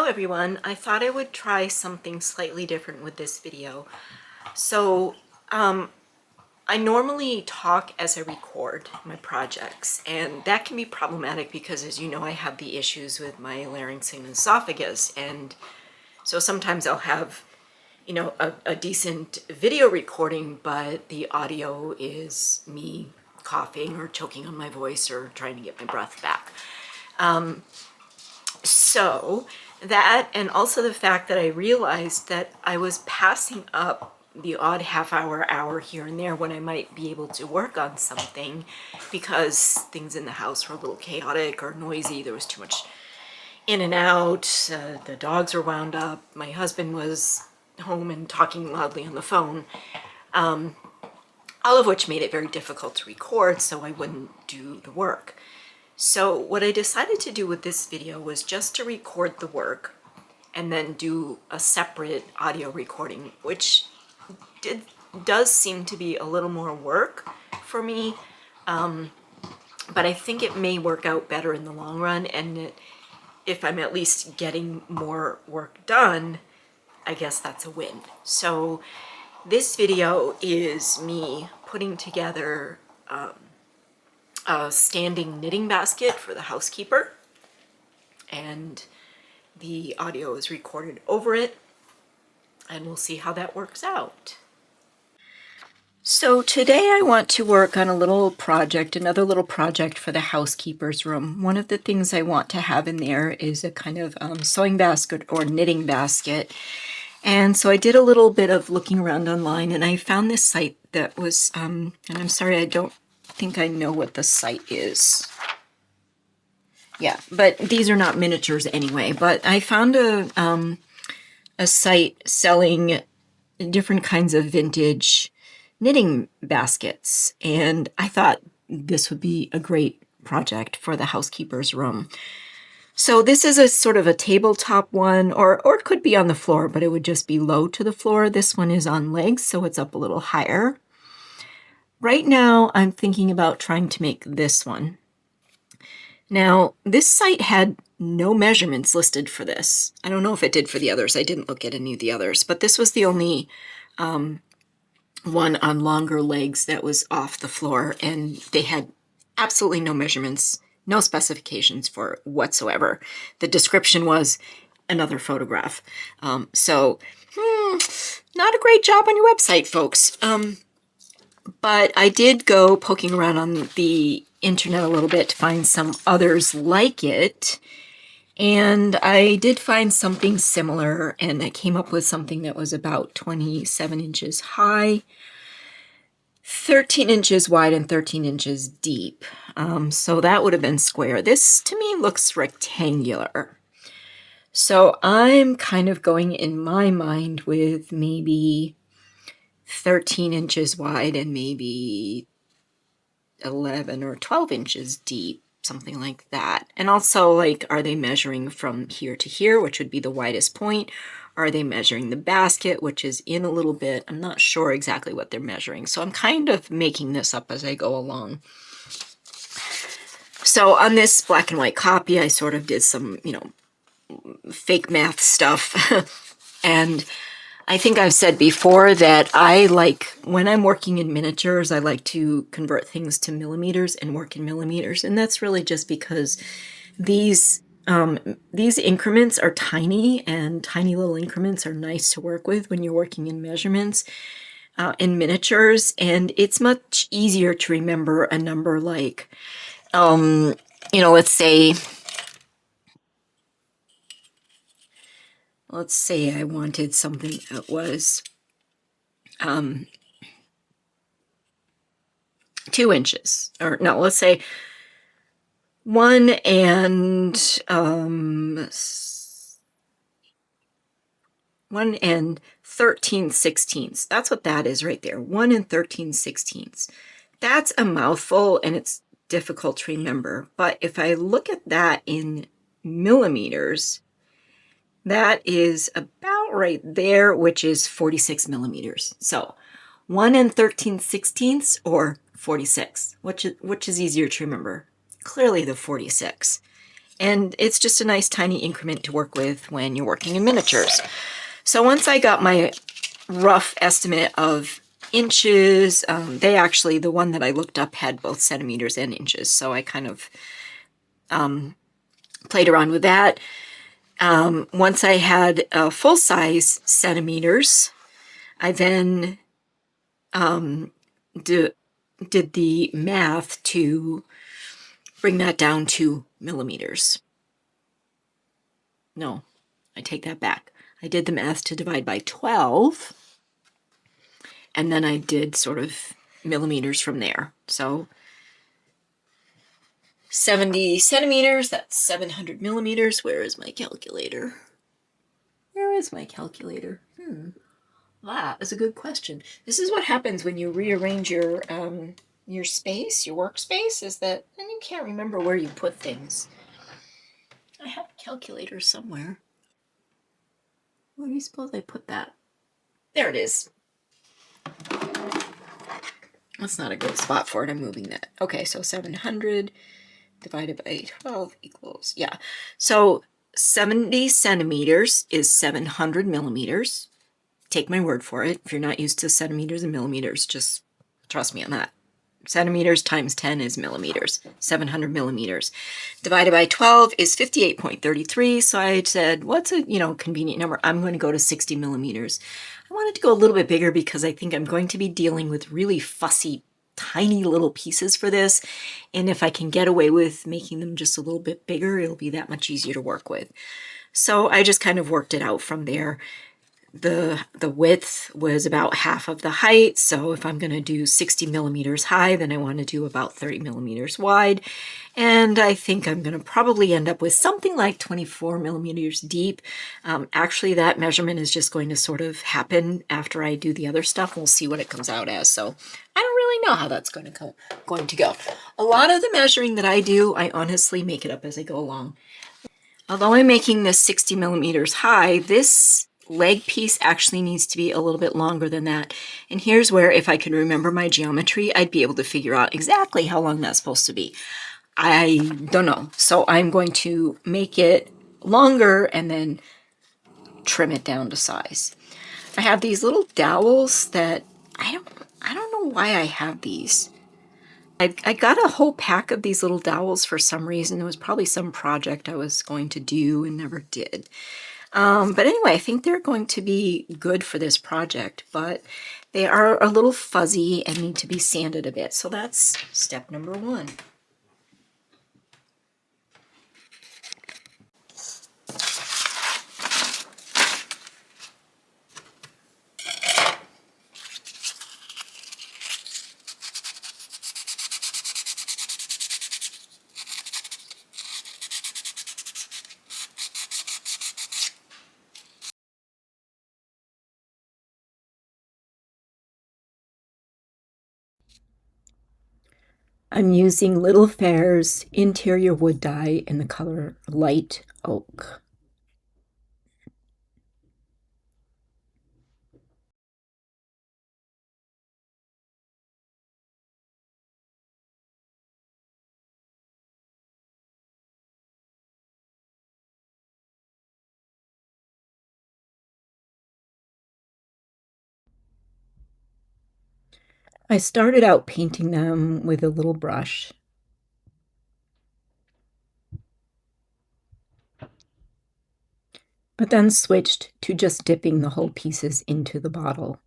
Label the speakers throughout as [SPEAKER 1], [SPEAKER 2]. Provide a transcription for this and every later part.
[SPEAKER 1] Hello everyone, I thought I would try something slightly different with this video. So I normally talk as I record my projects, and that can be problematic because, as you know, I have the issues with my larynx and esophagus, and so sometimes I'll have a decent video recording, but the audio is me coughing or choking on my voice or trying to get my breath back. So that, and also the fact that I realized that I was passing up the odd hour here and there when I might be able to work on something because things in the house were a little chaotic or noisy. There was too much in and out. The dogs were wound up. My husband was home and talking loudly on the phone, all of which made it very difficult to record, so I wouldn't do the work. So what I decided to do with this video was just to record the work and then do a separate audio recording, which does seem to be a little more work for me, but I think it may work out better in the long run, and if I'm at least getting more work done, I guess that's a win. So this video is me putting together a standing knitting basket for the Housekeeper, and the audio is recorded over it, and we'll see how that works out. So today I want to work on a little project, another little project for the housekeeper's room. One of the things I want to have in there is a kind of sewing basket or knitting basket. And so I did a little bit of looking around online, and I found this site that was, and I'm sorry, I don't think I know what the site is. Yeah, but these are not miniatures anyway. But I found a site selling different kinds of vintage knitting baskets, and I thought this would be a great project for the housekeeper's room. So this is a sort of a tabletop one, or it could be on the floor, but it would just be low to the floor. This one is on legs, so it's up a little higher. Right now, I'm thinking about trying to make this one. Now, this site had no measurements listed for this. I don't know if it did for the others. I didn't look at any of the others, but this was the only one on longer legs that was off the floor, and they had absolutely no measurements, no specifications for it whatsoever. The description was another photograph. So, not a great job on your website, folks. But I did go poking around on the internet a little bit to find some others like it. And I did find something similar, and I came up with something that was about 27 inches high, 13 inches wide, and 13 inches deep. So that would have been square. This, to me, looks rectangular. So I'm kind of going in my mind with maybe 13 inches wide and maybe 11 or 12 inches deep. Something like that. And also, like, are they measuring from here to here, which would be the widest point? Are they measuring the basket, which is in a little bit? I'm not sure exactly what they're measuring. So I'm kind of making this up as I go along. So on this black and white copy, I sort of did some, fake math stuff. And I think I've said before that I like, when I'm working in miniatures, I like to convert things to millimeters and work in millimeters. And that's really just because these increments are tiny, and tiny little increments are nice to work with when you're working in measurements in miniatures. And it's much easier to remember a number like, let's say I wanted something that was 2 inches, or no, let's say 1 and 13/16. That's what that is right there. 1 and 13/16. That's a mouthful, and it's difficult to remember. But if I look at that in millimeters, that is about right there, which is 46 millimeters. So 1 and 13/16 or 46, which is easier to remember? Clearly the 46. And it's just a nice tiny increment to work with when you're working in miniatures. So once I got my rough estimate of inches, the one that I looked up had both centimeters and inches, so I kind of played around with that. Once I had full-size centimeters, I then did the math to bring that down to millimeters. No, I take that back. I did the math to divide by 12, and then I did sort of millimeters from there. So 70 centimeters, that's 700 millimeters. Where is my calculator? Where is my calculator? That is a good question. This is what happens when you rearrange your space, your workspace, is that then you can't remember where you put things. I have a calculator somewhere. Where do you suppose I put that? There it is. That's not a good spot for it. I'm moving that. Okay, so 700 divided by 12 equals, yeah. So 70 centimeters is 700 millimeters. Take my word for it. If you're not used to centimeters and millimeters, just trust me on that. Centimeters times 10 is millimeters. 700 millimeters. Divided by 12 is 58.33. So I said, what's a convenient number? I'm going to go to 60 millimeters. I wanted to go a little bit bigger because I think I'm going to be dealing with really fussy, tiny little pieces for this. And if I can get away with making them just a little bit bigger, it'll be that much easier to work with. So I just kind of worked it out from there. The width was about half of the height, so if I'm going to do 60 millimeters high, then I want to do about 30 millimeters wide, and I think I'm going to probably end up with something like 24 millimeters deep. Actually, that measurement is just going to sort of happen after I do the other stuff. We'll see what it comes out as, so I don't really know how that's going to go. A lot of the measuring that I do, I honestly make it up as I go along. Although I'm making this 60 millimeters high, this leg piece actually needs to be a little bit longer than that. And here's where, if I could remember my geometry, I'd be able to figure out exactly how long that's supposed to be. I don't know. So I'm going to make it longer and then trim it down to size. I have these little dowels that I don't know why I have these. I got a whole pack of these little dowels for some reason. It was probably some project I was going to do and never did. But anyway, I think they're going to be good for this project, but they are a little fuzzy and need to be sanded a bit. So that's step number one. I'm using Little Fair's interior wood dye in the color light oak. I started out painting them with a little brush. But then switched to just dipping the whole pieces into the bottle.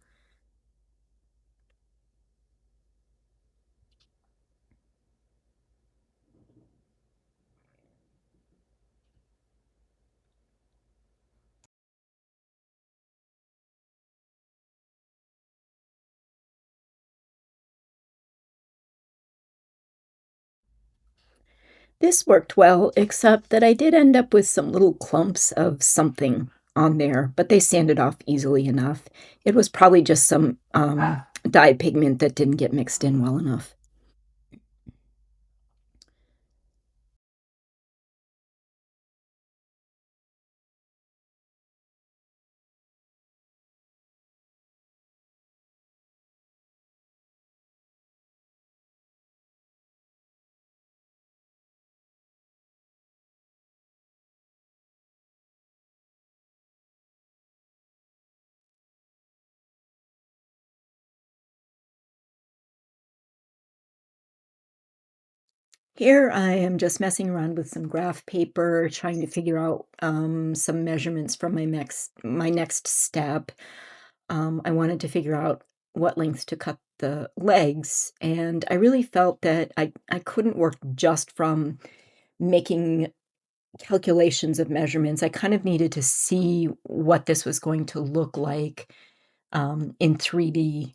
[SPEAKER 1] This worked well, except that I did end up with some little clumps of something on there, but they sanded off easily enough. It was probably just some dye pigment that didn't get mixed in well enough. Here I am just messing around with some graph paper, trying to figure out some measurements from my next step. I wanted to figure out what length to cut the legs, and I really felt that I couldn't work just from making calculations of measurements. I kind of needed to see what this was going to look like in 3D.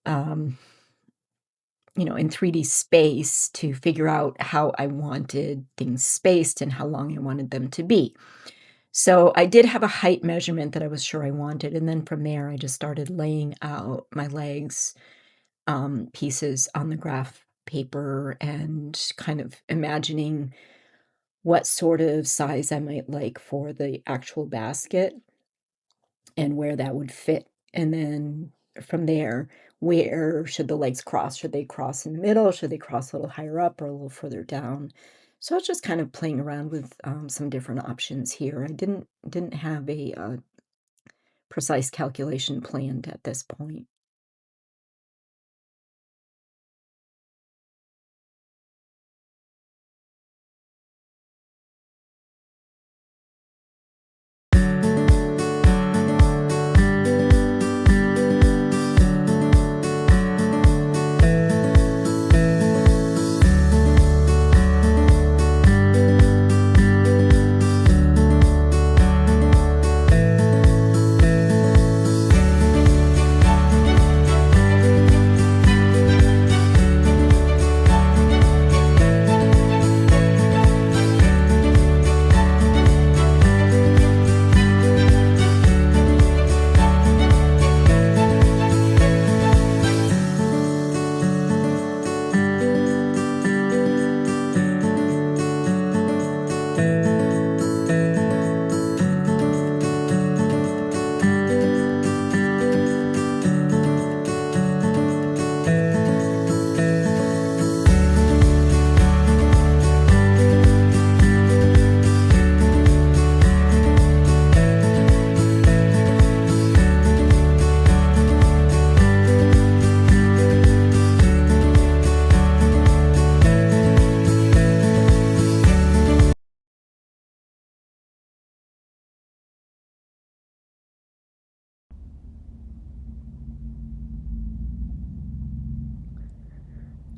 [SPEAKER 1] Um, in 3D space to figure out how I wanted things spaced and how long I wanted them to be. So I did have a height measurement that I was sure I wanted, and then from there, I just started laying out my legs, pieces on the graph paper and kind of imagining what sort of size I might like for the actual basket and where that would fit. And then from there, where should the legs cross? Should they cross in the middle? Should they cross a little higher up or a little further down? So I was just kind of playing around with some different options here. I didn't have a precise calculation planned at this point.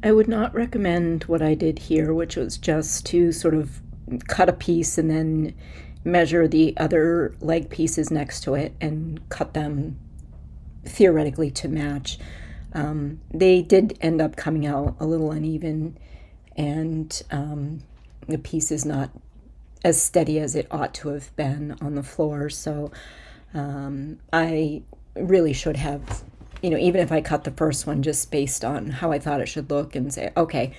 [SPEAKER 1] I would not recommend what I did here, which was just to sort of cut a piece and then measure the other leg pieces next to it and cut them theoretically to match. They did end up coming out a little uneven, and the piece is not as steady as it ought to have been on the floor. So I really should have, even if I cut the first one just based on how I thought it should look and say, okay,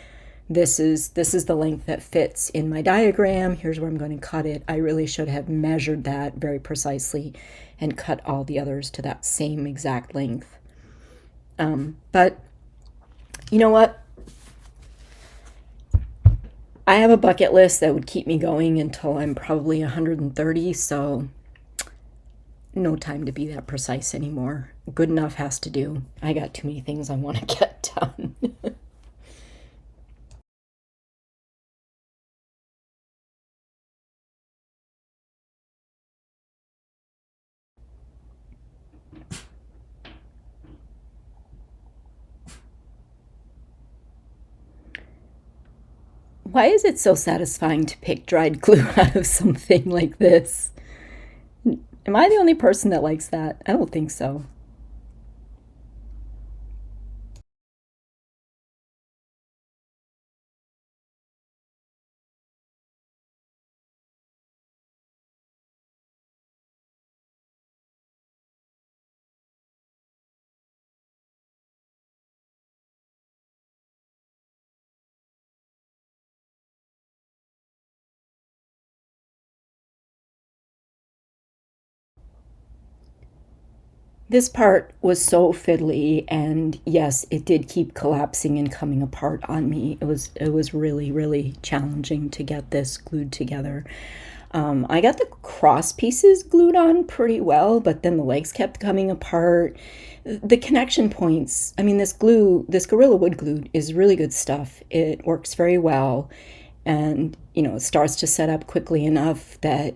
[SPEAKER 1] this is the length that fits in my diagram. Here's where I'm going to cut it. I really should have measured that very precisely and cut all the others to that same exact length. But you know what? I have a bucket list that would keep me going until I'm probably 130, so no time to be that precise anymore. Good enough has to do. I got too many things I want to get done. Why is it so satisfying to pick dried glue out of something like this? Am I the only person that likes that? I don't think so.
[SPEAKER 2] This part was so fiddly, and yes, it did keep collapsing and coming apart on me. It was really, really challenging to get this glued together. I got the cross pieces glued on pretty well, but then the legs kept coming apart. The connection points, I mean, this glue, this Gorilla Wood glue is really good stuff. It works very well, and it starts to set up quickly enough that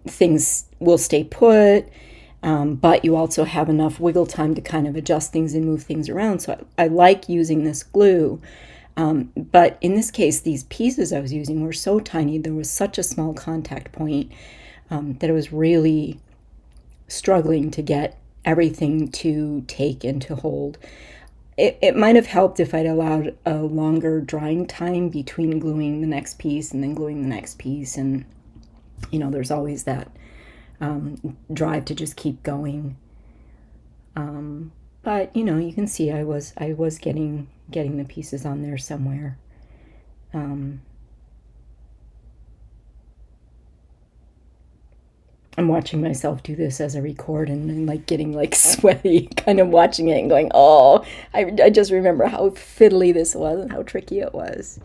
[SPEAKER 2] things will stay put, but you also have enough wiggle time to kind of adjust things and move things around. So I like using this glue. But in this case, these pieces I was using were so tiny, there was such a small contact point, that I was really struggling to get everything to take and to hold. It might have helped if I'd allowed a longer drying time between gluing the next piece and then gluing the next piece. And, there's always that drive to just keep going. But, you can see I was getting the pieces on there somewhere. I'm watching myself do this as I record, and like getting like sweaty, kind of watching it and going, oh, I just remember how fiddly this was and how tricky it was.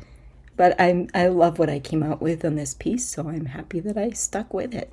[SPEAKER 2] But I love what I came out with on this piece, so I'm happy that I stuck with it.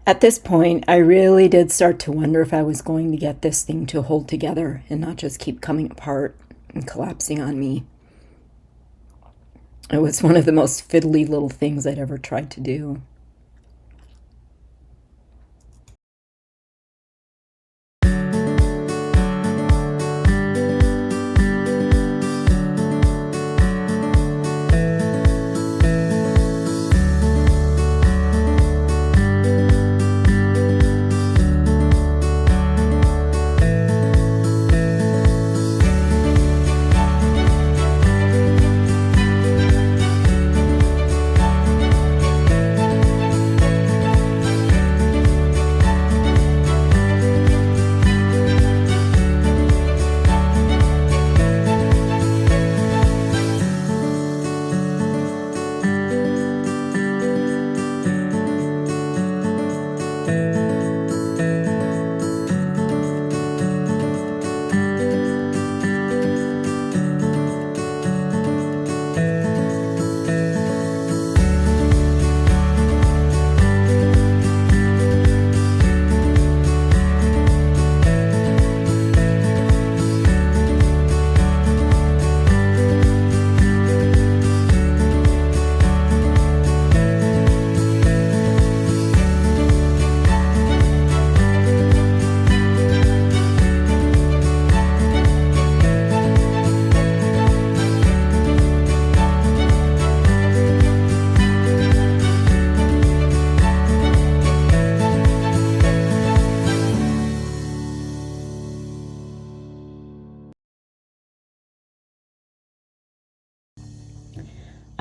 [SPEAKER 2] At this point, I really did start to wonder if I was going to get this thing to hold together and not just keep coming apart and collapsing on me. It was one of the most fiddly little things I'd ever tried to do.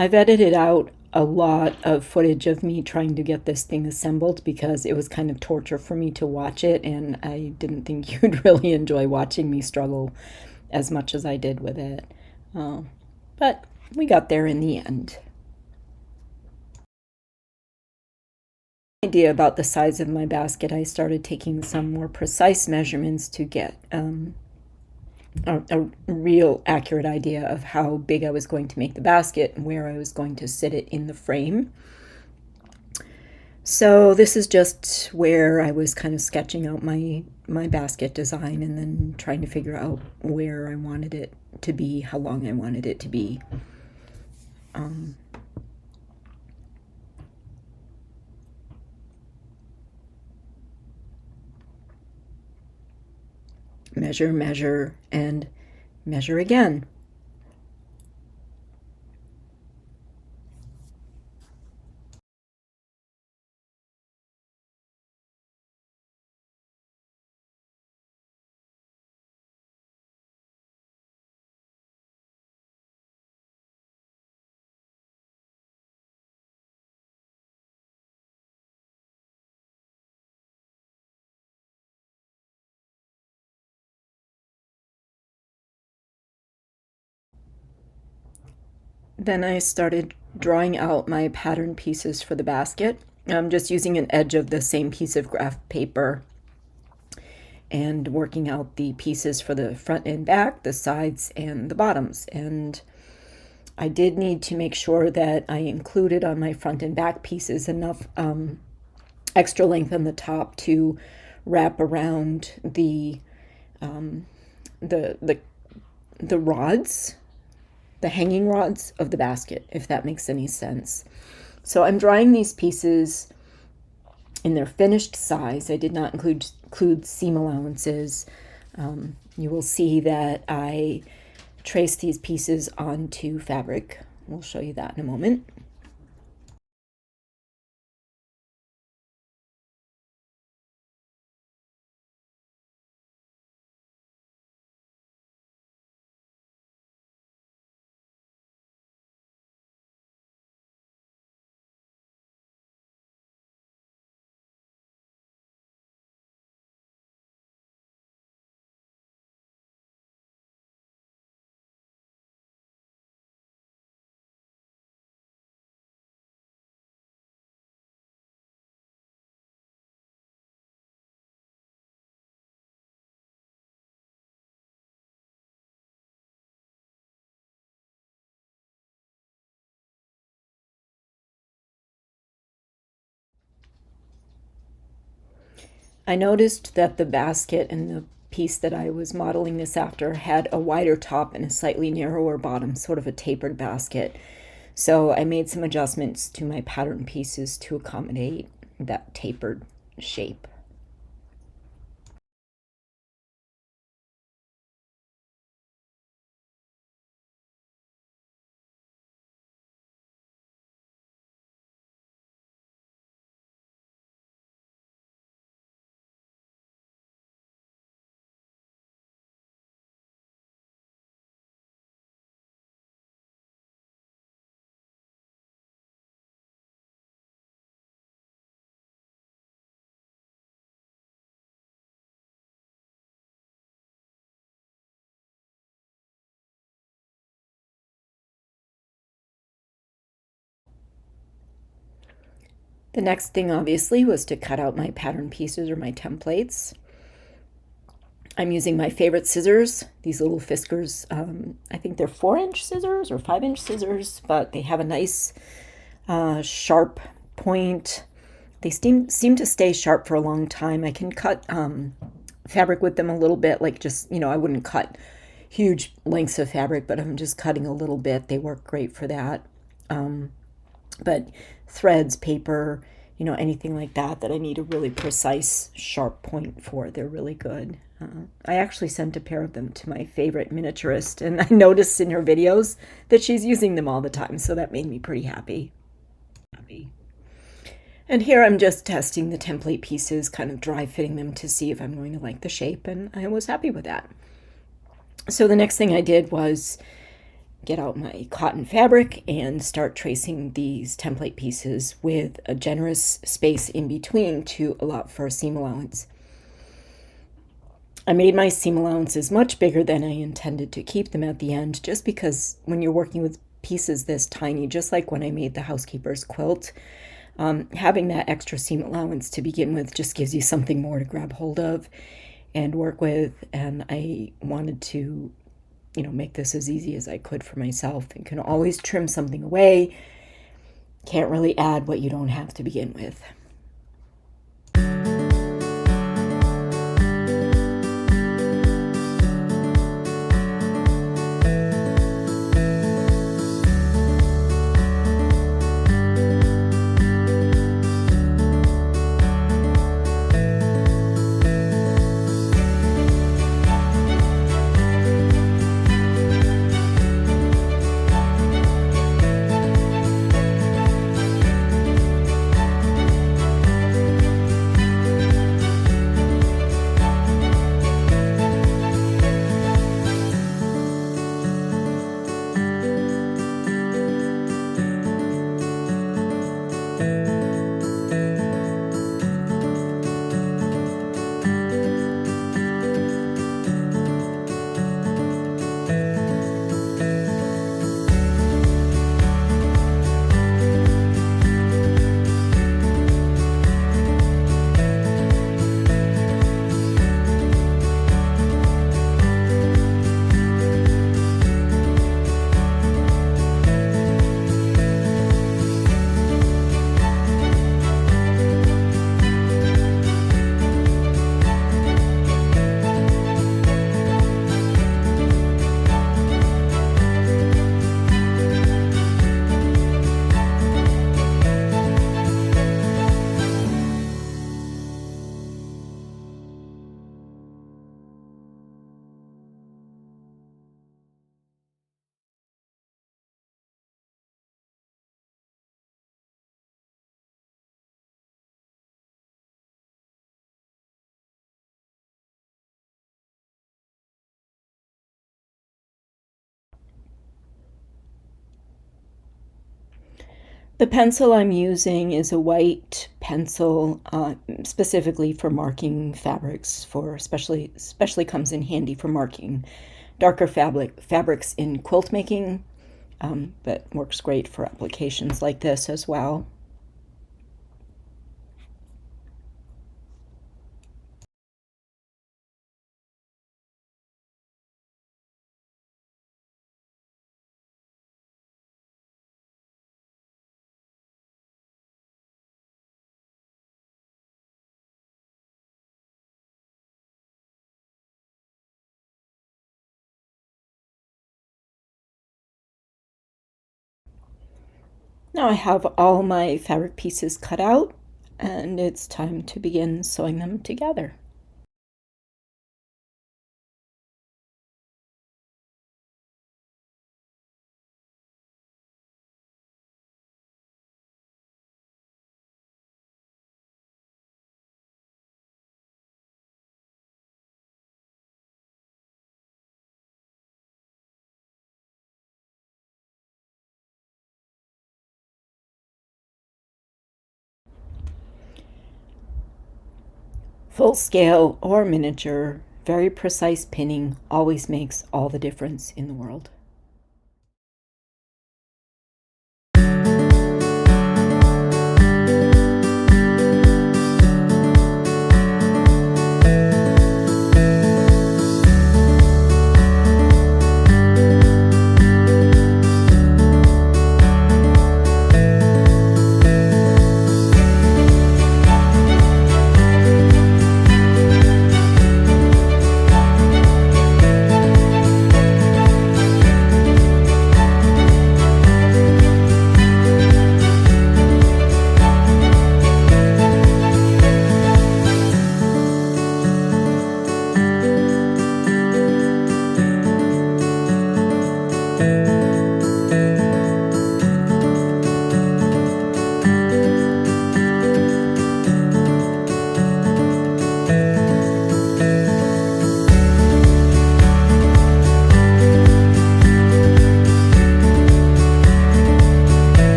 [SPEAKER 2] I've edited out a lot of footage of me trying to get this thing assembled because it was kind of torture for me to watch it, and I didn't think you'd really enjoy watching me struggle as much as I did with it. But we got there in the end. Idea about the size of my basket, I started taking some more precise measurements to get a real accurate idea of how big I was going to make the basket and where I was going to sit it in the frame. So this is just where I was kind of sketching out my basket design and then trying to figure out where I wanted it to be, how long I wanted it to be. Measure, measure, and measure again. Then I started drawing out my pattern pieces for the basket. I'm just using an edge of the same piece of graph paper and working out the pieces for the front and back, the sides and the bottoms. And I did need to make sure that I included on my front and back pieces enough extra length on the top to wrap around the the rods, the hanging rods of the basket, if that makes any sense. So I'm drawing these pieces in their finished size. I did not include seam allowances. You will see that I trace these pieces onto fabric. We'll show you that in a moment. I noticed that the basket and the piece that I was modeling this after had a wider top and a slightly narrower bottom, sort of a tapered basket. So I made some adjustments to my pattern pieces to accommodate that tapered shape. The next thing obviously was to cut out my pattern pieces or my templates. I'm using my favorite scissors, these little Fiskars. I think they're 4-inch scissors or 5-inch scissors, but they have a nice sharp point. They seem to stay sharp for a long time. I can cut fabric with them a little bit, like just, I wouldn't cut huge lengths of fabric, but I'm just cutting a little bit. They work great for that. But threads, paper, anything like that I need a really precise, sharp point for, they're really good. I actually sent a pair of them to my favorite miniaturist, and I noticed in her videos that she's using them all the time, so that made me pretty happy. And here I'm just testing the template pieces, kind of dry fitting them to see if I'm going to like the shape, and I was happy with that. So the next thing I did was get out my cotton fabric and start tracing these template pieces with a generous space in between to allow for a seam allowance. I made my seam allowances much bigger than I intended to keep them at the end, just because when you're working with pieces this tiny, just like when I made the Housekeeper's quilt, having that extra seam allowance to begin with just gives you something more to grab hold of and work with. And I wanted to make this as easy as I could for myself. You can always trim something away. Can't really add what you don't have to begin with. The pencil I'm using is a white pencil, specifically for marking fabrics. For especially comes in handy for marking darker fabrics in quilt making, but works great for applications like this as well. Now I have all my fabric pieces cut out, and it's time to begin sewing them together. Full scale or miniature, very precise pinning always makes all the difference in the world.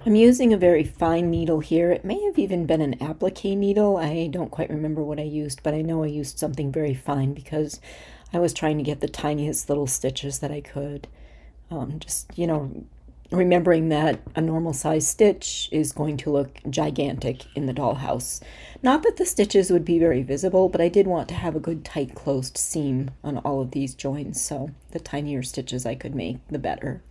[SPEAKER 2] I'm using a very fine needle here. It may have even been an applique needle. I don't quite remember what I used, but I know I used something very fine because I was trying to get the tiniest little stitches that I could. Just, remembering that a normal size stitch is going to look gigantic in the dollhouse. Not that the stitches would be very visible, but I did want to have a good tight closed seam on all of these joins, so the tinier stitches I could make, the better.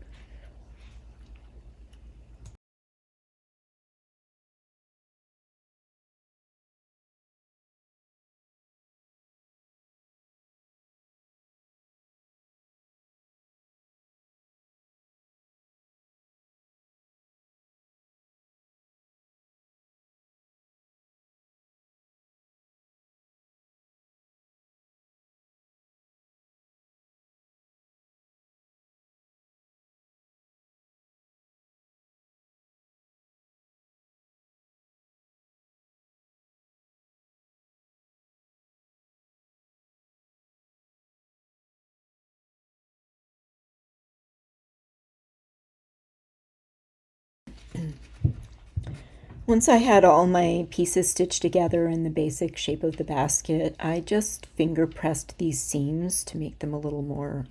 [SPEAKER 2] Once I had all my pieces stitched together in the basic shape of the basket, I just finger pressed these seams to make them a little more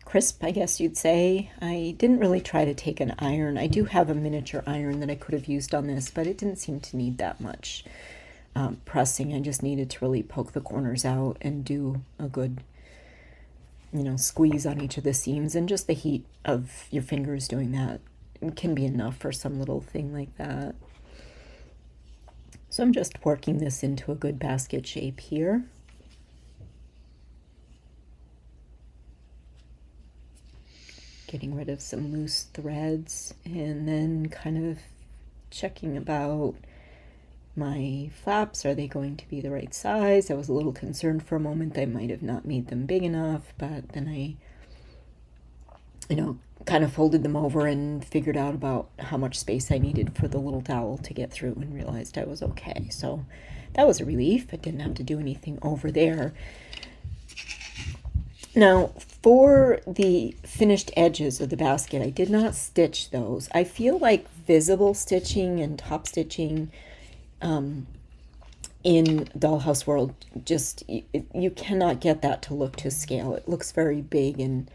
[SPEAKER 2] crisp, I guess you'd say. I didn't really try to take an iron. I do have a miniature iron that I could have used on this, but it didn't seem to need that much pressing. I just needed to really poke the corners out and do a good squeeze on each of the seams, and just the heat of your fingers doing that can be enough for some little thing like that. So I'm just working this into a good basket shape here. Getting rid of some loose threads, and then kind of checking about my flaps. Are they going to be the right size? I was a little concerned for a moment I might have not made them big enough, but then I kind of folded them over and figured out about how much space I needed for the little dowel to get through and realized I was okay. So that was a relief. I didn't have to do anything over there. Now, for the finished edges of the basket, I did not stitch those. I feel like visible stitching and top stitching in Dollhouse World, just you cannot get that to look to scale. It looks very big and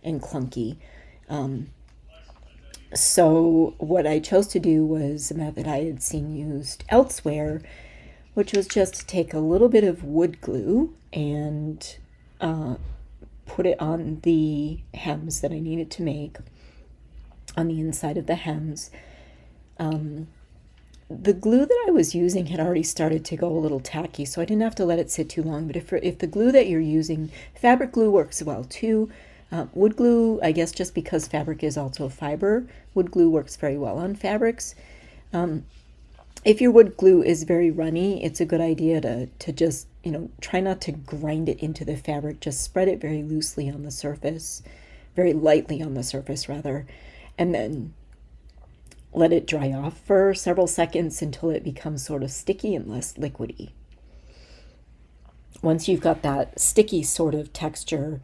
[SPEAKER 2] clunky. So what I chose to do was a method I had seen used elsewhere, which was just to take a little bit of wood glue and put it on the hems that I needed to make, on the inside of the hems. The glue that I was using had already started to go a little tacky, so I didn't have to let it sit too long. But if the glue that you're using, fabric glue works well too. Wood glue, I guess just because fabric is also fiber, wood glue works very well on fabrics. If your wood glue is very runny, it's a good idea to just, try not to grind it into the fabric. Just spread it very loosely on the surface, very lightly on the surface rather, and then let it dry off for several seconds until it becomes sort of sticky and less liquidy. Once you've got that sticky sort of texture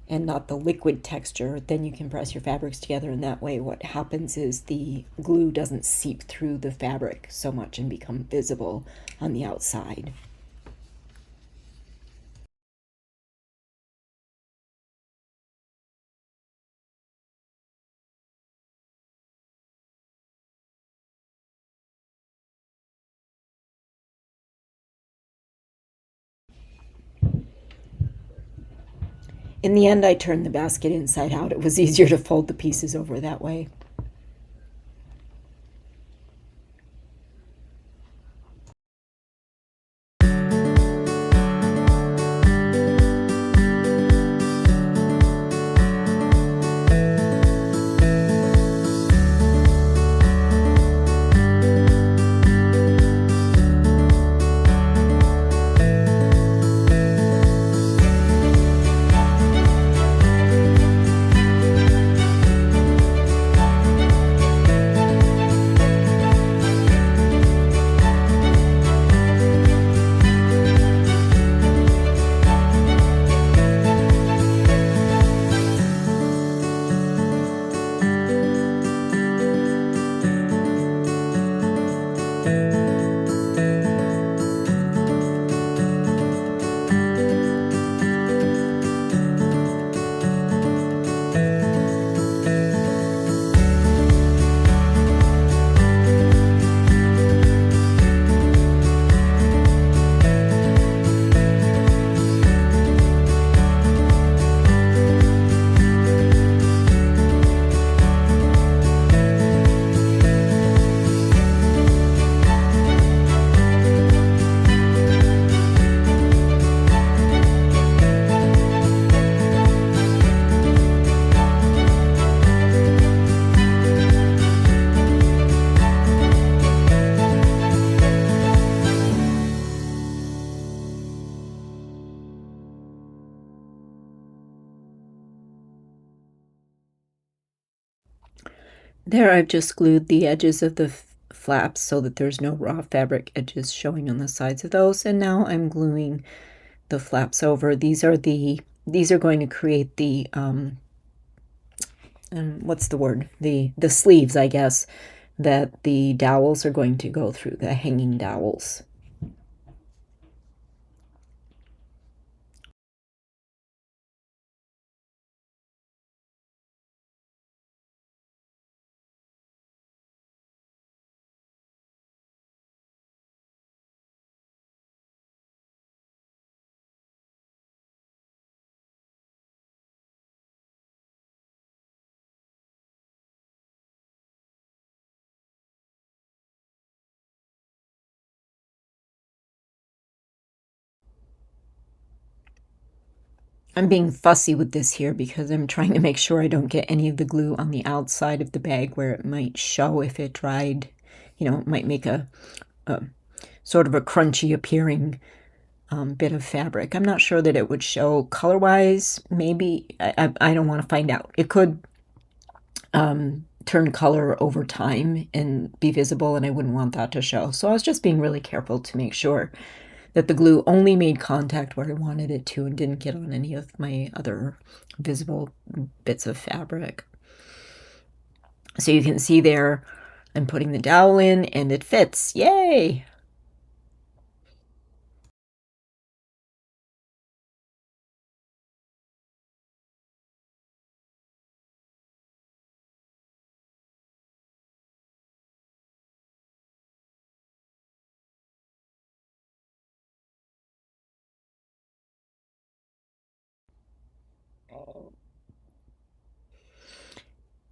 [SPEAKER 2] and not the liquid texture, then you can press your fabrics together, and that way what happens is the glue doesn't seep through the fabric so much and become visible on the outside. In the end, I turned the basket inside out. It was easier to fold the pieces over that way. There I've just glued the edges of the flaps so that there's no raw fabric edges showing on the sides of those, and now I'm gluing the flaps over. These are going to create the what's the word? The sleeves, I guess, that the dowels are going to go through, the hanging dowels. I'm being fussy with this here because I'm trying to make sure I don't get any of the glue on the outside of the bag where it might show if it dried. It might make a sort of a crunchy appearing bit of fabric. I'm not sure that it would show color-wise. Maybe. I don't want to find out. It could. turn color over time and be visible, and I wouldn't want that to show. So I was just being really careful to make sure that the glue only made contact where I wanted it to and didn't get on any of my other visible bits of fabric. So you can see there, I'm putting the dowel in and it fits. Yay!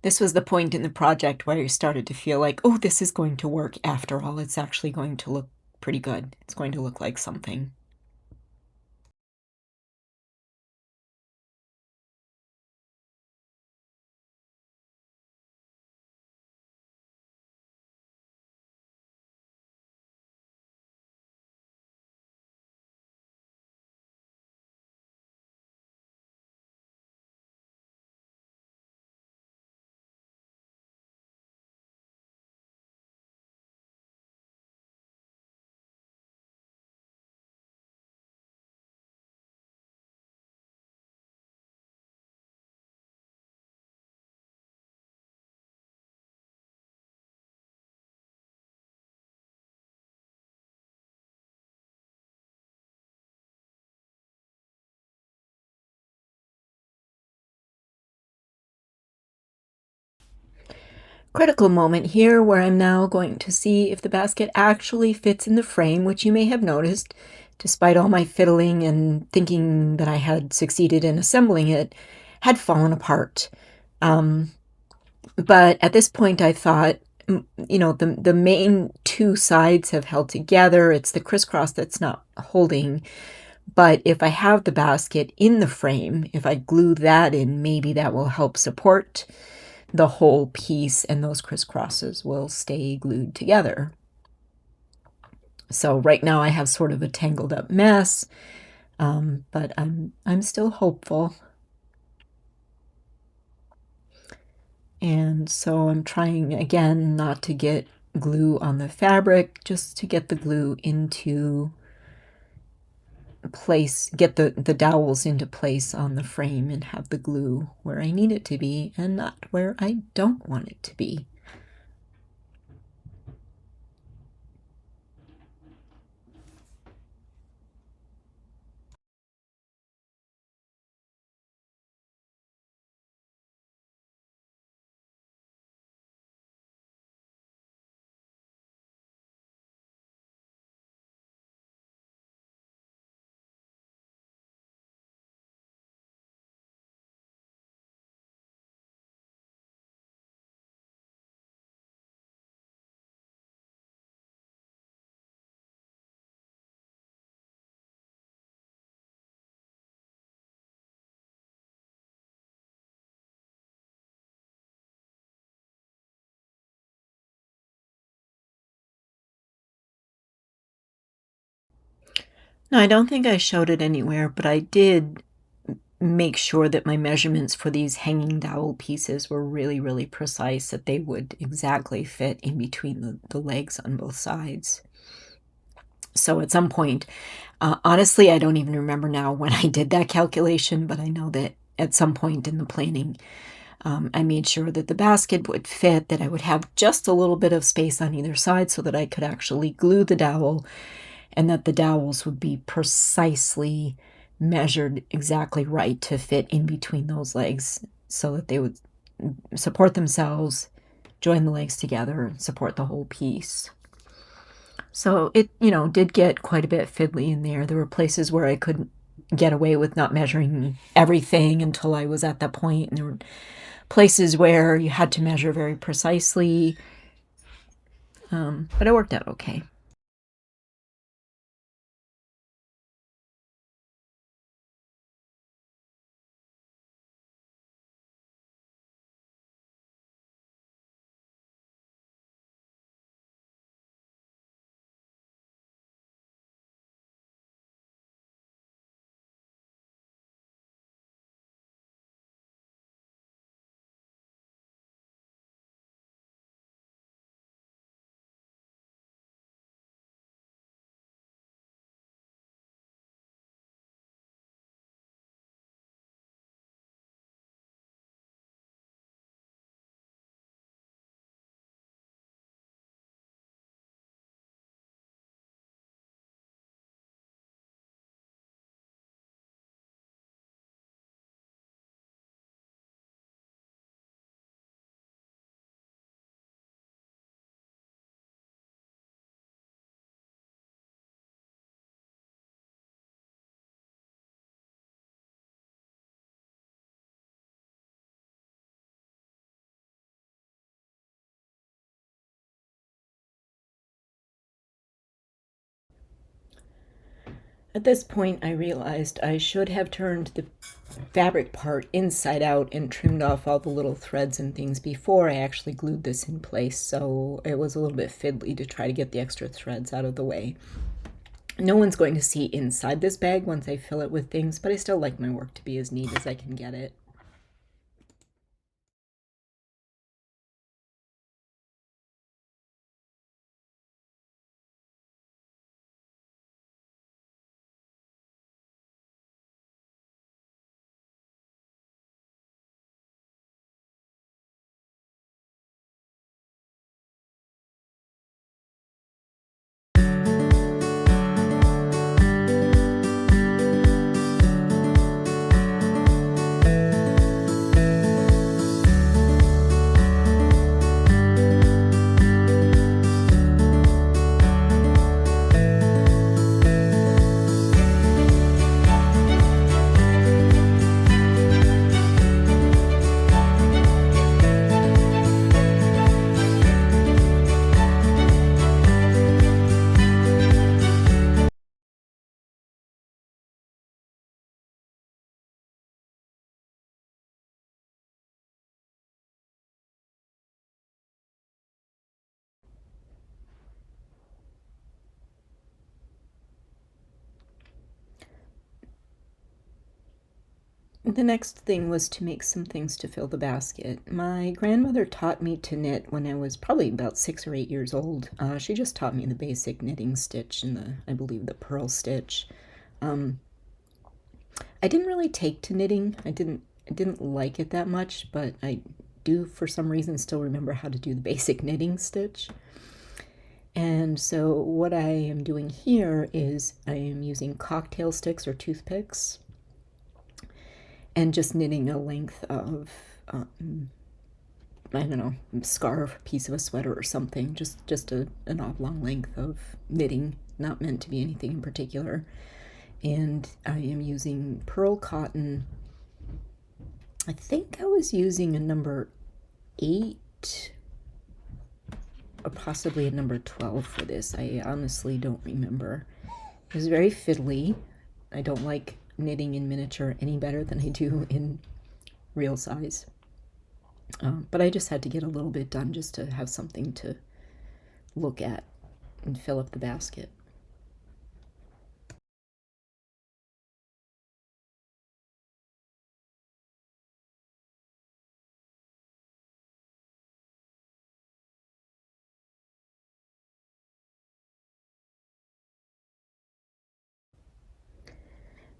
[SPEAKER 2] This was the point in the project where I started to feel like, oh, this is going to work after all. It's actually going to look pretty good. It's going to look like something. Critical moment here where I'm now going to see if the basket actually fits in the frame, which you may have noticed, despite all my fiddling and thinking that I had succeeded in assembling it, had fallen apart. But at this point I thought, you know, the main two sides have held together. It's the crisscross that's not holding. But if I have the basket in the frame, if I glue that in, maybe that will help support the whole piece and those crisscrosses will stay glued together. So right now I have sort of a tangled up mess, but I'm still hopeful. And so I'm trying again not to get glue on the fabric, just to get the glue into place, get the dowels into place on the frame and have the glue where I need it to be and not where I don't want it to be. No, I don't think I showed it anywhere, but I did make sure that my measurements for these hanging dowel pieces were really, really precise, that they would exactly fit in between the legs on both sides. So at some point, honestly, I don't even remember now when I did that calculation, but I know that at some point in the planning, I made sure that the basket would fit, that I would have just a little bit of space on either side so that I could actually glue the dowel, and that the dowels would be precisely measured exactly right to fit in between those legs so that they would support themselves, join the legs together, and support the whole piece. So it, you know, did get quite a bit fiddly in there. There were places where I couldn't get away with not measuring everything until I was at that point, and there were places where you had to measure very precisely, but it worked out okay. At this point, I realized I should have turned the fabric part inside out and trimmed off all the little threads and things before I actually glued this in place, so it was a little bit fiddly to try to get the extra threads out of the way. No one's going to see inside this bag once I fill it with things, but I still like my work to be as neat as I can get it. The next thing was to make some things to fill the basket. My grandmother taught me to knit when I was probably about 6 or 8 years old. She just taught me the basic knitting stitch and I believe, the purl stitch. I didn't really take to knitting. I didn't like it that much, but I do, for some reason, still remember how to do the basic knitting stitch. And so what I am doing here is I am using cocktail sticks or toothpicks and just knitting a length of, I don't know, scarf, piece of a sweater or something, just an oblong length of knitting, not meant to be anything in particular. And I am using pearl cotton. I think I was using a number 8 or possibly a number 12 for this. I honestly don't remember. It was very fiddly. I don't like knitting in miniature any better than I do in real size. But I just had to get a little bit done just to have something to look at and fill up the basket.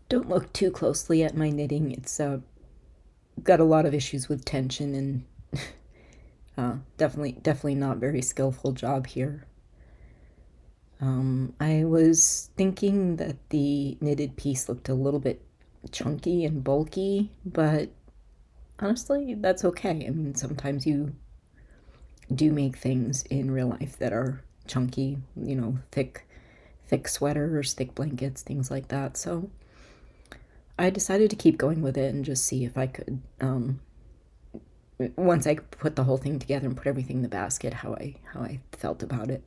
[SPEAKER 2] Don't look too closely at my knitting. It's got a lot of issues with tension and definitely not very skillful job here. I was thinking that the knitted piece looked a little bit chunky and bulky, but honestly, that's okay. I mean, sometimes you do make things in real life that are chunky, thick sweaters, thick blankets, things like that. So I decided to keep going with it and just see if I could, once I put the whole thing together and put everything in the basket, how I felt about it.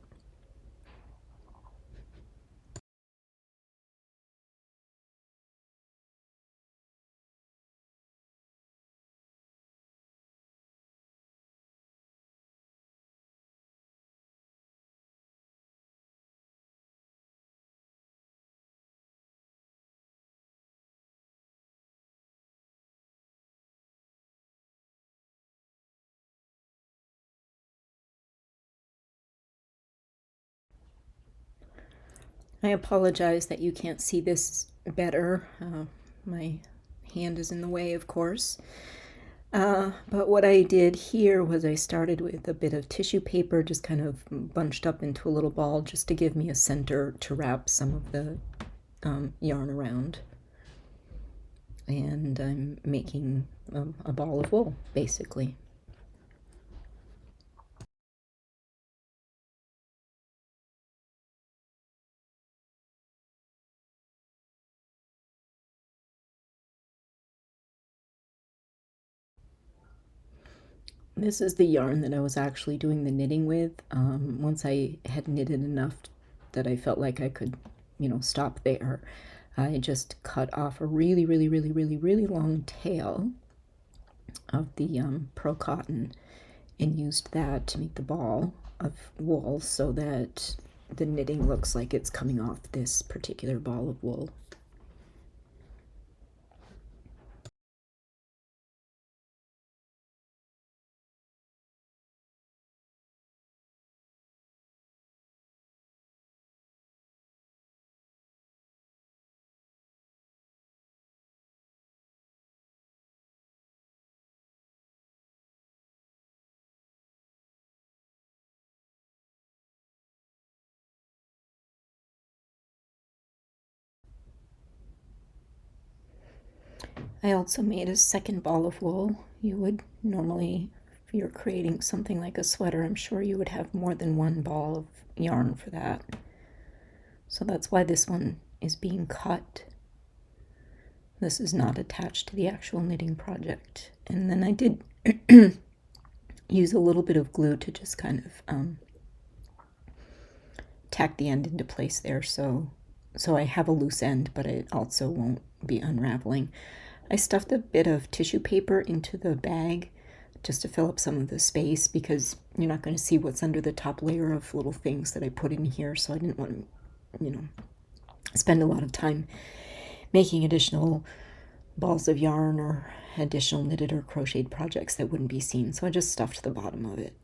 [SPEAKER 2] I apologize that you can't see this better. My hand is in the way, of course. But what I did here was I started with a bit of tissue paper, just kind of bunched up into a little ball, just to give me a center to wrap some of the yarn around. And I'm making a ball of wool, basically. This is the yarn that I was actually doing the knitting with. Once I had knitted enough that I felt like I could, stop there, I just cut off a really long tail of the pearl cotton and used that to make the ball of wool so that the knitting looks like it's coming off this particular ball of wool. I also made a second ball of wool. You would normally, if you're creating something like a sweater, I'm sure you would have more than one ball of yarn for that. So that's why this one is being cut. This is not attached to the actual knitting project. And then I did use a little bit of glue to just kind of tack the end into place there, so I have a loose end, but it also won't be unraveling. I stuffed a bit of tissue paper into the bag just to fill up some of the space, because you're not going to see what's under the top layer of little things that I put in here, so I didn't want to, spend a lot of time making additional balls of yarn or additional knitted or crocheted projects that wouldn't be seen, so I just stuffed the bottom of it.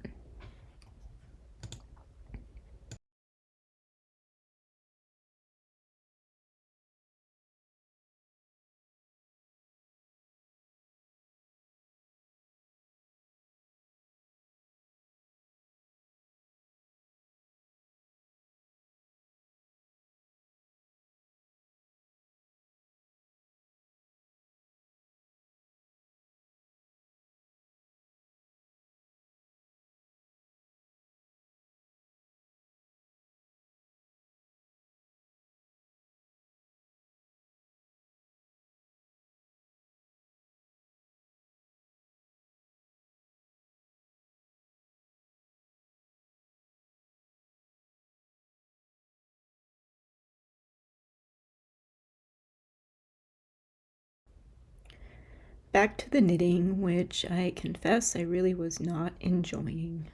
[SPEAKER 2] Back to the knitting, which I confess I really was not enjoying.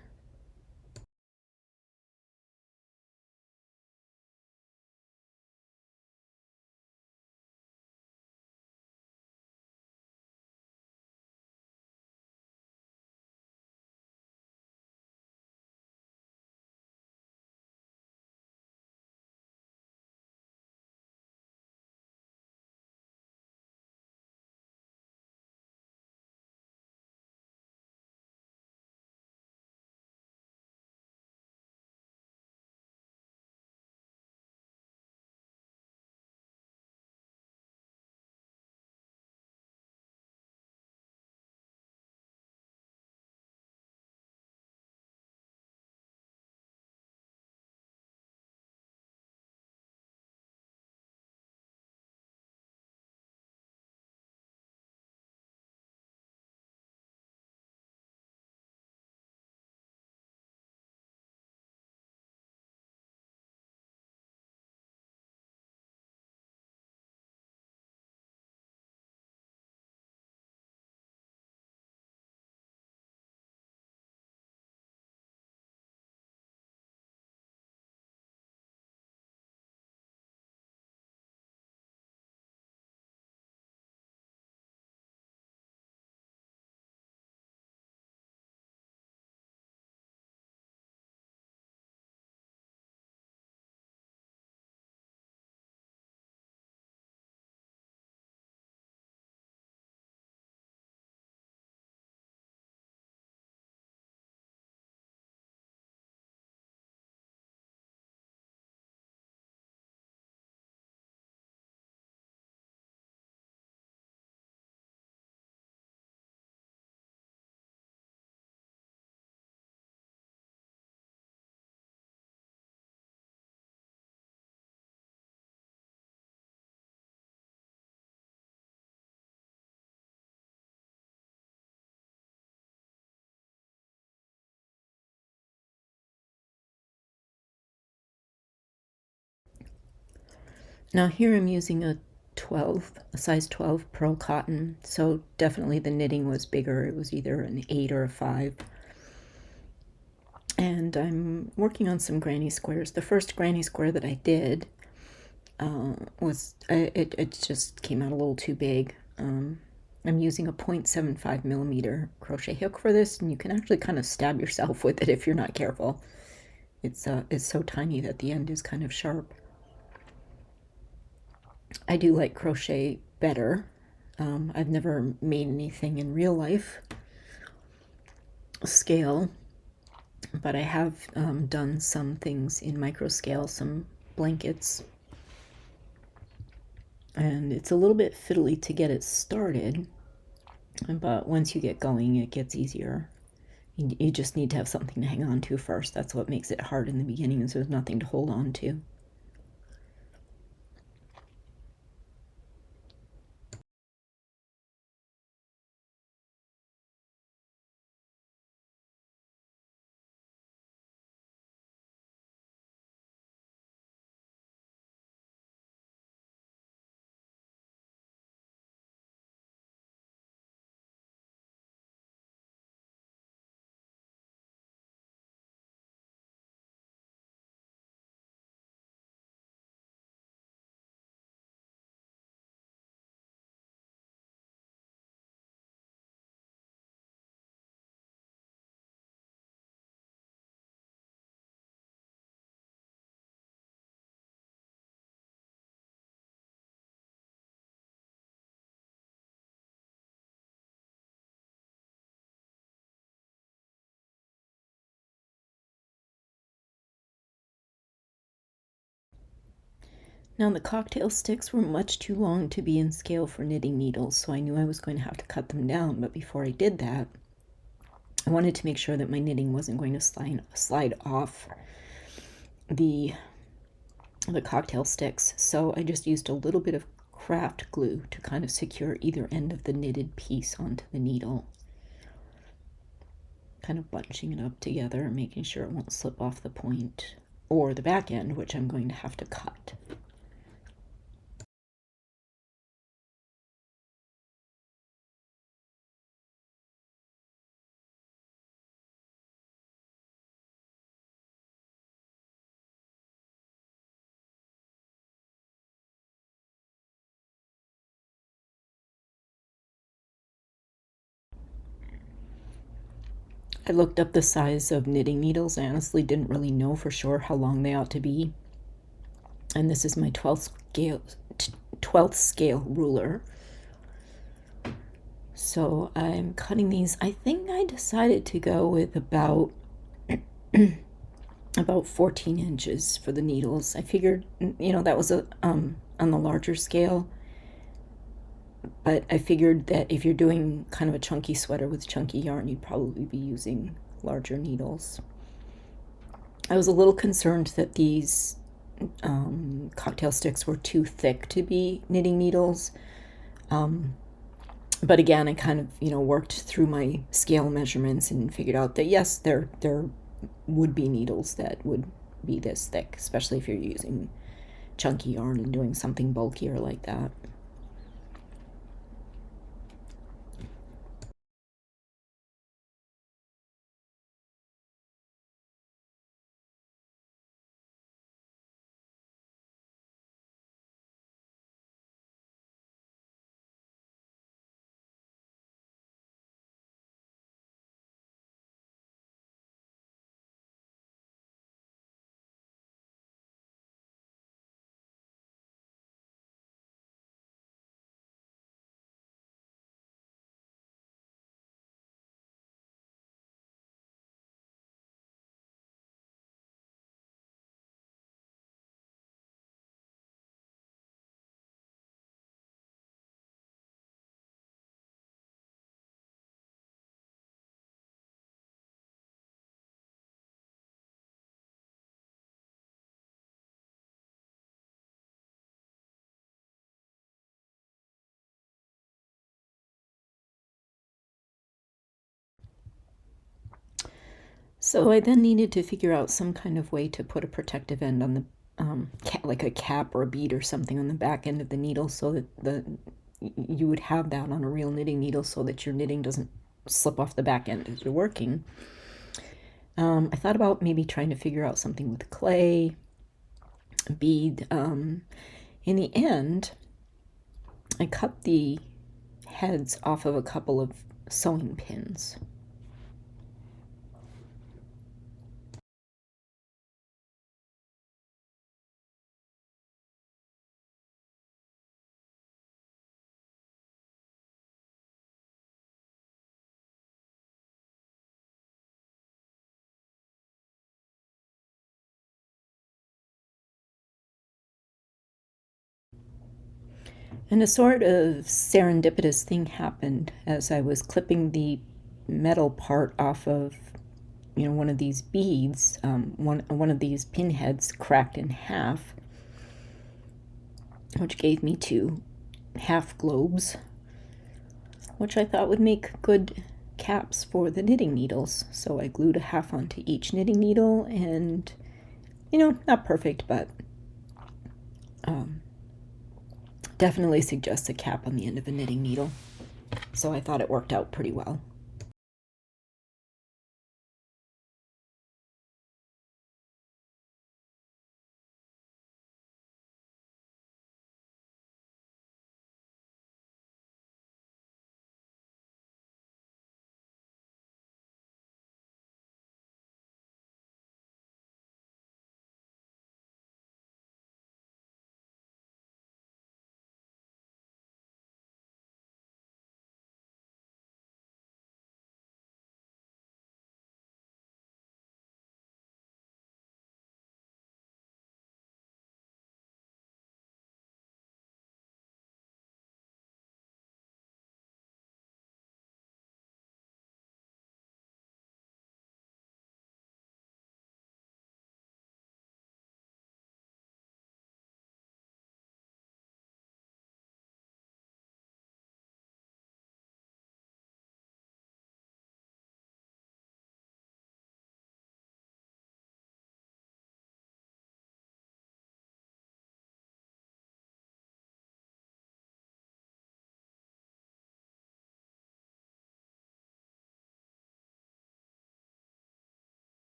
[SPEAKER 2] Now here I'm using a a size 12 pearl cotton. So definitely the knitting was bigger. It was either an 8 or a 5. And I'm working on some granny squares. The first granny square that I did it just came out a little too big. I'm using a 0.75 millimeter crochet hook for this, and you can actually kind of stab yourself with it if you're not careful. It's so tiny that the end is kind of sharp. I do like crochet better. I've never made anything in real life scale, but I have done some things in micro scale, some blankets, and it's a little bit fiddly to get it started, but once you get going it gets easier. You just need to have something to hang on to first. That's what makes it hard in the beginning, is there's nothing to hold on to. Now the cocktail sticks were much too long to be in scale for knitting needles, so I knew I was going to have to cut them down, but before I did that, I wanted to make sure that my knitting wasn't going to slide off the cocktail sticks, so I just used a little bit of craft glue to kind of secure either end of the knitted piece onto the needle, kind of bunching it up together, making sure it won't slip off the point or the back end, which I'm going to have to cut. I looked up the size of knitting needles. I honestly didn't really know for sure how long they ought to be. And this is my 12th scale ruler. So I'm cutting these. I think I decided to go with about 14 inches for the needles. I figured, that was on the larger scale. But I figured that if you're doing kind of a chunky sweater with chunky yarn, you'd probably be using larger needles. I was a little concerned that these cocktail sticks were too thick to be knitting needles. But again, I kind of, worked through my scale measurements and figured out that yes, there would be needles that would be this thick, especially if you're using chunky yarn and doing something bulkier like that. So I then needed to figure out some kind of way to put a protective end on the like a cap or a bead or something on the back end of the needle, so that you would have that on a real knitting needle so that your knitting doesn't slip off the back end as you're working. I thought about maybe trying to figure out something with clay, bead. In the end, I cut the heads off of a couple of sewing pins. And a sort of serendipitous thing happened as I was clipping the metal part off of, one of these beads. One of these pin heads cracked in half, which gave me two half globes, which I thought would make good caps for the knitting needles. So I glued a half onto each knitting needle, and not perfect, but definitely suggests a cap on the end of a knitting needle. So I thought it worked out pretty well.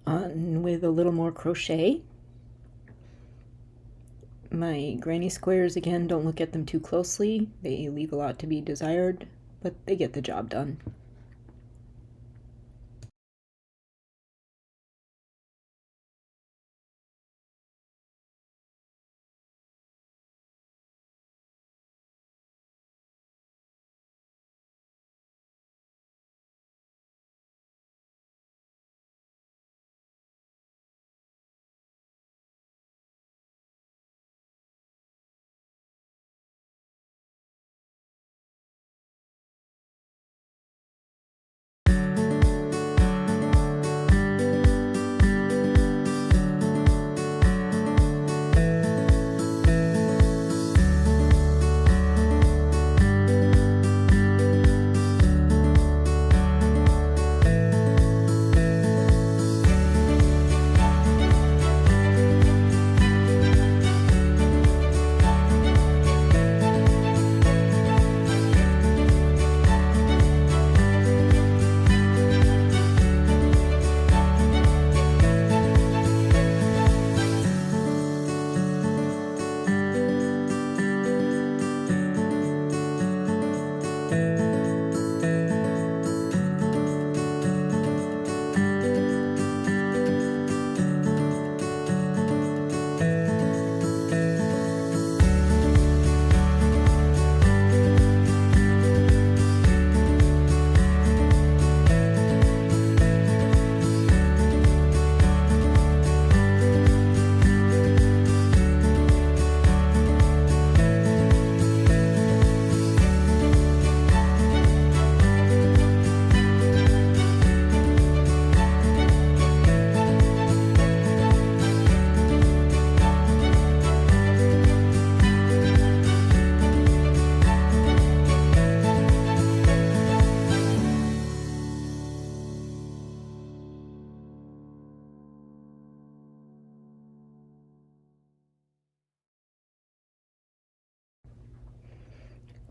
[SPEAKER 2] On with a little more crochet. My granny squares, again, don't look at them too closely. They leave a lot to be desired, but they get the job done.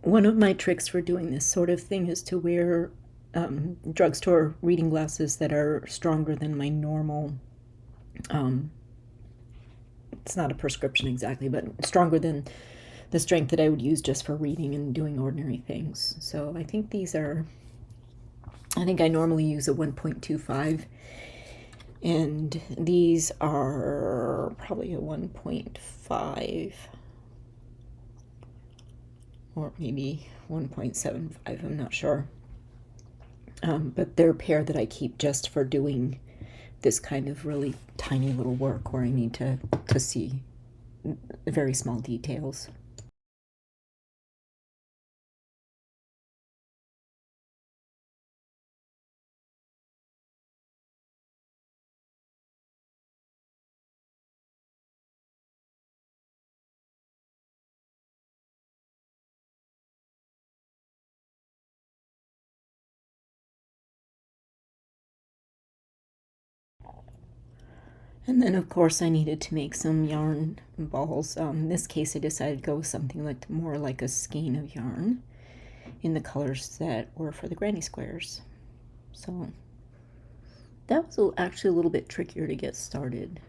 [SPEAKER 2] One of my tricks for doing this sort of thing is to wear drugstore reading glasses that are stronger than my normal. It's not a prescription exactly, but stronger than the strength that I would use just for reading and doing ordinary things. So I think these are, I think I normally use a 1.25, and these are probably a 1.5 or maybe 1.75, I'm not sure. But they're a pair that I keep just for doing this kind of really tiny little work where I need to see very small details. And then, of course, I needed to make some yarn balls. In this case, I decided to go with something like more like a skein of yarn in the colors that were for the granny squares. So that was actually a little bit trickier to get started.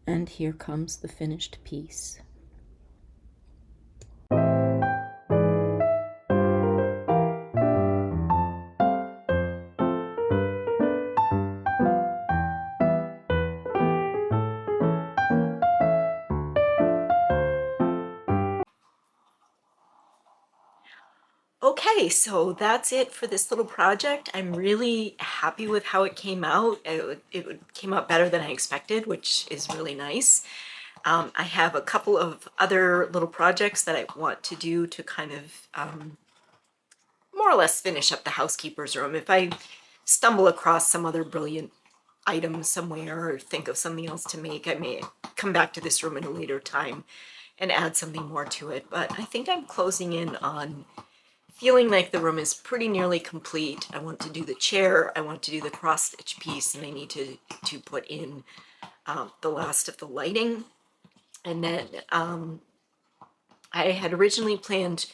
[SPEAKER 2] And here comes the finished piece.
[SPEAKER 1] Okay, so that's it for this little project. I'm really happy with how it came out. It came out better than I expected, which is really nice. I have a couple of other little projects that I want to do to kind of more or less finish up the housekeeper's room. If I stumble across some other brilliant item somewhere or think of something else to make, I may come back to this room at a later time and add something more to it. But I think I'm closing in on feeling like the room is pretty nearly complete. I want to do the chair, I want to do the cross stitch piece, and I need to put in the last of the lighting. And then I had originally planned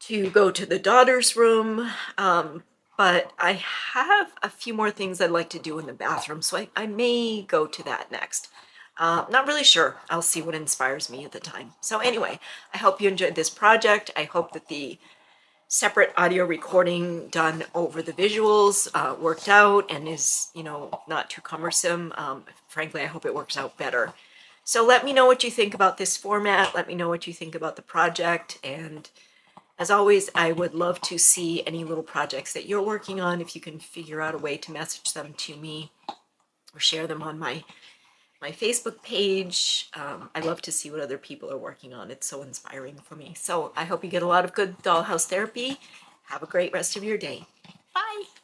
[SPEAKER 1] to go to the daughter's room, but I have a few more things I'd like to do in the bathroom, so I may go to that next. Not really sure. I'll see what inspires me at the time. So anyway, I hope you enjoyed this project. I hope that the separate audio recording done over the visuals worked out and is, you know, not too cumbersome. Frankly, I hope it works out better. So let me know what you think about this format. Let me know what you think about the project. And as always, I would love to see any little projects that you're working on. If you can figure out a way to message them to me or share them on my Facebook page. I love to see what other people are working on. It's so inspiring for me. So I hope you get a lot of good dollhouse therapy. Have a great rest of your day. Bye.